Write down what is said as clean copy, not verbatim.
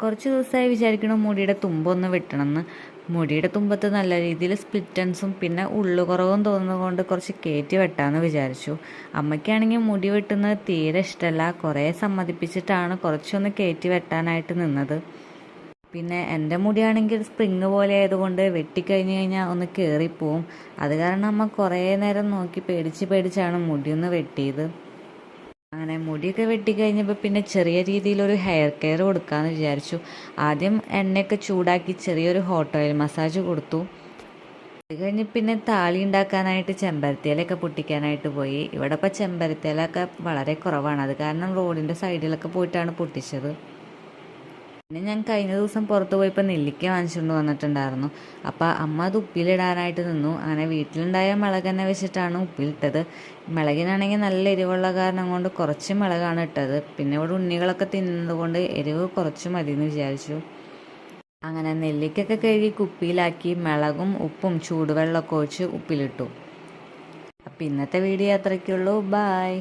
കുറച്ച് ദിവസമായി വിചാരിക്കണം മുടിയുടെ തുമ്പൊന്ന് വെട്ടണമെന്ന്. മുടിയുടെ തുമ്പത്ത് നല്ല രീതിയിൽ സ്പ്ലിറ്റൻസും പിന്നെ ഉള്ളുകുറവും തോന്നുന്നത് കുറച്ച് കയറ്റി വെട്ടാമെന്ന് വിചാരിച്ചു. അമ്മയ്ക്കാണെങ്കിൽ മുടി വെട്ടുന്നത് തീരെ ഇഷ്ടമല്ല. കുറേ സമ്മതിപ്പിച്ചിട്ടാണ് കുറച്ചൊന്ന് കയറ്റി വെട്ടാനായിട്ട് നിന്നത്. പിന്നെ എൻ്റെ മുടിയാണെങ്കിൽ സ്പ്രിങ് പോലെ ആയതുകൊണ്ട് വെട്ടിക്കഴിഞ്ഞ് കഴിഞ്ഞാൽ ഒന്ന് കയറിപ്പോവും. അത് കാരണം അമ്മ കുറേ നേരം നോക്കി പേടിച്ചാണ് മുടിയൊന്ന് വെട്ടിയത്. അങ്ങനെ മുടിയൊക്കെ വെട്ടിക്കഴിഞ്ഞപ്പോൾ പിന്നെ ചെറിയ രീതിയിലൊരു ഹെയർ കെയർ കൊടുക്കാമെന്ന് വിചാരിച്ചു. ആദ്യം എണ്ണയൊക്കെ ചൂടാക്കി ചെറിയൊരു ഹോട്ട് ഓയിൽ മസാജ് കൊടുത്തു. അത് കഴിഞ്ഞ് പിന്നെ താളി ഉണ്ടാക്കാനായിട്ട് ചെമ്പരത്തിയിലൊക്കെ പൊട്ടിക്കാനായിട്ട് പോയി. ഇവിടെ ഇപ്പോൾ ചെമ്പരത്തിയിലൊക്കെ വളരെ കുറവാണ്. അത് കാരണം റോഡിൻ്റെ സൈഡിലൊക്കെ പോയിട്ടാണ് പൊട്ടിച്ചത്. പിന്നെ ഞാൻ കഴിഞ്ഞ ദിവസം പുറത്ത് പോയപ്പോൾ നെല്ലിക്ക വാങ്ങിച്ചുകൊണ്ട് വന്നിട്ടുണ്ടായിരുന്നു. അപ്പോൾ അമ്മ അത് ഉപ്പിലിടാനായിട്ട് നിന്നു. അങ്ങനെ വീട്ടിലുണ്ടായ മുളക് തന്നെ വെച്ചിട്ടാണ് ഉപ്പിലിട്ടത്. മുളകിനാണെങ്കിൽ നല്ല എരിവുള്ള കാരണം കൊണ്ട് കുറച്ച് മുളകാണ് ഇട്ടത്. പിന്നെ ഇവിടെ ഉണ്ണികളൊക്കെ തിന്നുന്നത് കൊണ്ട് എരിവ് കുറച്ച് മതി എന്ന് വിചാരിച്ചു. അങ്ങനെ നെല്ലിക്കൊക്കെ കഴുകി കുപ്പിയിലാക്കി മുളകും ഉപ്പും ചൂടുവെള്ളമൊക്കെ ഒഴിച്ച് ഉപ്പിലിട്ടു. അപ്പം ഇന്നത്തെ വീഡിയോ അത്രയ്ക്കുള്ളൂ. ബായ്.